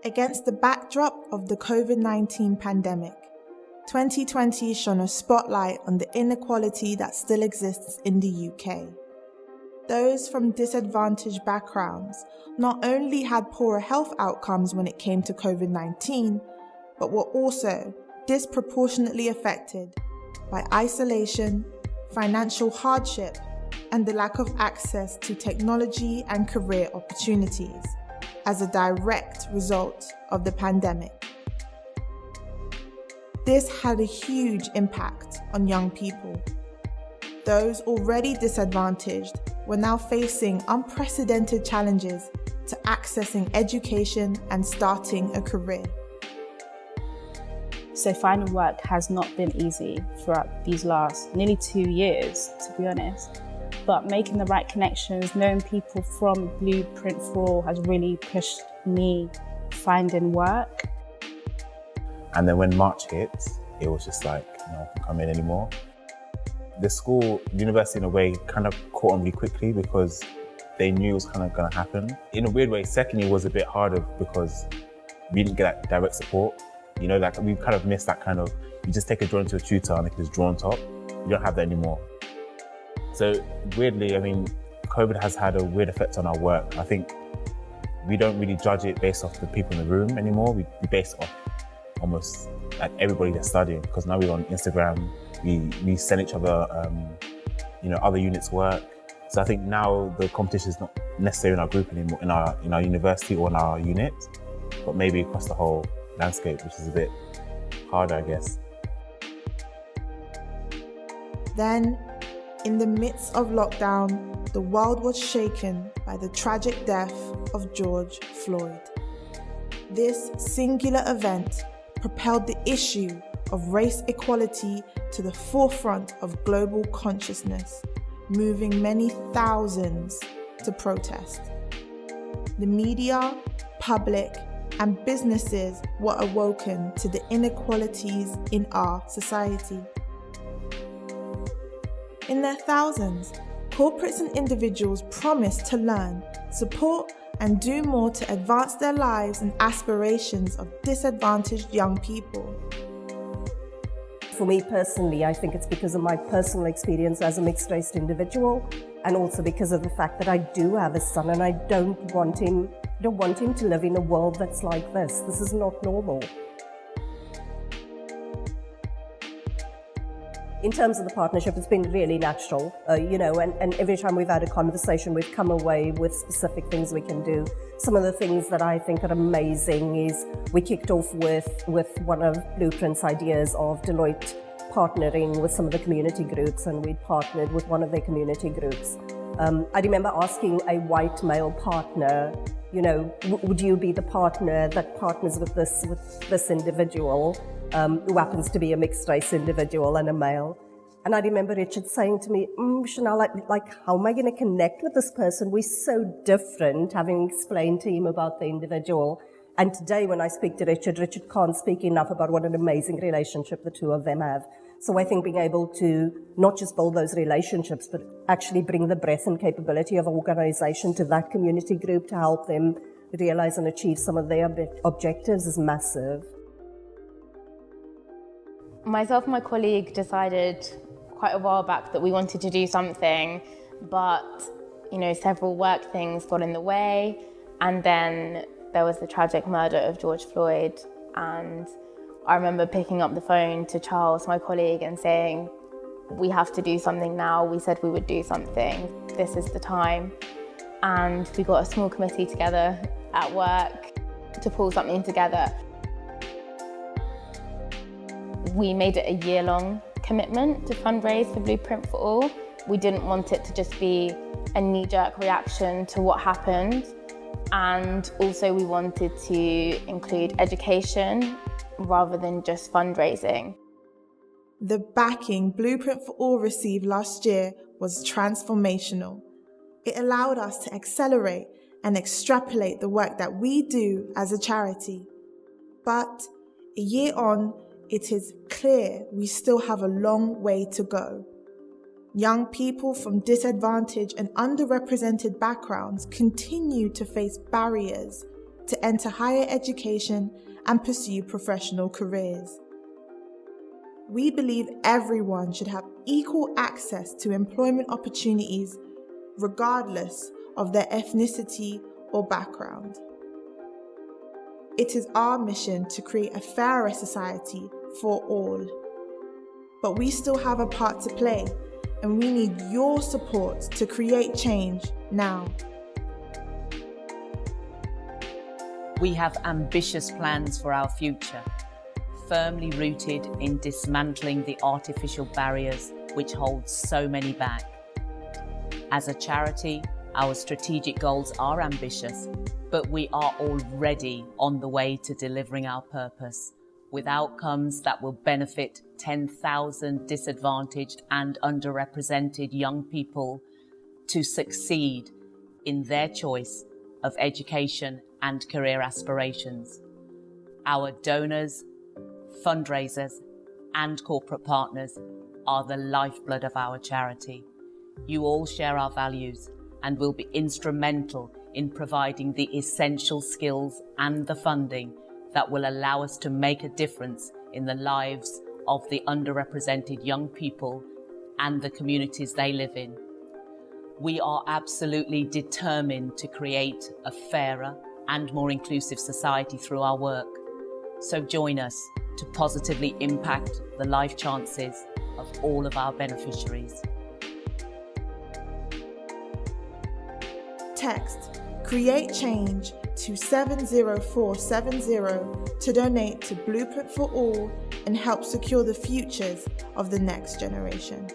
Against the backdrop of the COVID-19 pandemic, 2020 shone a spotlight on the inequality that still exists in the UK. Those from disadvantaged backgrounds not only had poorer health outcomes when it came to COVID-19, but were also disproportionately affected by isolation, financial hardship, and the lack of access to technology and career opportunities as a direct result of the pandemic. This had a huge impact on young people. Those already disadvantaged were now facing unprecedented challenges to accessing education and starting a career. So finding work has not been easy throughout these last nearly 2 years, to be honest. But making the right connections, knowing people from Blueprint for All has really pushed me finding work. And then when March hit, it was just like, no one can come in anymore. The school, university in a way, kind of caught on really quickly because they knew it was kind of going to happen. In a weird way, second year was a bit harder because we didn't get that direct support. You know, like we kind of missed that kind of, you just take a drawing to a tutor and it is drawn top. You don't have that anymore. So weirdly, I mean, COVID has had a weird effect on our work. I think we don't really judge it based off the people in the room anymore. We base it off almost like everybody that's studying, because now we're on Instagram, we send each other, other units' work. So I think now the competition is not necessarily in our group anymore, in our university or in our unit, but maybe across the whole landscape, which is a bit harder, I guess. Then, in the midst of lockdown, the world was shaken by the tragic death of George Floyd. This singular event propelled the issue of race equality to the forefront of global consciousness, moving many thousands to protest. The media, public, and businesses were awoken to the inequalities in our society. In their thousands, corporates and individuals promised to learn, support, and do more to advance their lives and aspirations of disadvantaged young people. For me personally, I think it's because of my personal experience as a mixed-race individual, and also because of the fact that I do have a son and I don't want him to live in a world that's like this. This is not normal. In terms of the partnership, it's been really natural, and every time we've had a conversation, we've come away with specific things we can do. Some of the things that I think are amazing is we kicked off with one of Blueprint's ideas of Deloitte partnering with some of the community groups, and we partnered with one of their community groups. I remember asking a white male partner, would you be the partner that partners with this individual who happens to be a mixed race individual and a male? And I remember Richard saying to me, Chanel, like how am I going to connect with this person? We're so different, having explained to him about the individual. And today when I speak to Richard can't speak enough about what an amazing relationship the two of them have. So I think being able to not just build those relationships, but actually bring the breadth and capability of an organization to that community group to help them realize and achieve some of their objectives is massive. Myself and my colleague decided quite a while back that we wanted to do something, but several work things got in the way, and then there was the tragic murder of George Floyd, and I remember picking up the phone to Charles, my colleague, and saying, we have to do something now. We said we would do something. This is the time. And we got a small committee together at work to pull something together. We made it a year-long commitment to fundraise for Blueprint for All. We didn't want it to just be a knee-jerk reaction to what happened. And also we wanted to include education rather than just fundraising. The backing Blueprint for All received last year was transformational. It allowed us to accelerate and extrapolate the work that we do as a charity. But a year on, it is clear we still have a long way to go. Young people from disadvantaged and underrepresented backgrounds continue to face barriers to enter higher education and pursue professional careers. We believe everyone should have equal access to employment opportunities regardless of their ethnicity or background. It is our mission to create a fairer society for all. But we still have a part to play, and we need your support to create change now. We have ambitious plans for our future, firmly rooted in dismantling the artificial barriers which hold so many back. As a charity, our strategic goals are ambitious, but we are already on the way to delivering our purpose, with outcomes that will benefit 10,000 disadvantaged and underrepresented young people to succeed in their choice of education and career aspirations. Our donors, fundraisers, and corporate partners are the lifeblood of our charity. You all share our values and will be instrumental in providing the essential skills and the funding that will allow us to make a difference in the lives of the underrepresented young people and the communities they live in. We are absolutely determined to create a fairer and more inclusive society through our work. So join us to positively impact the life chances of all of our beneficiaries. Text Create Change to 70470 to donate to Blueprint for All and help secure the futures of the next generation.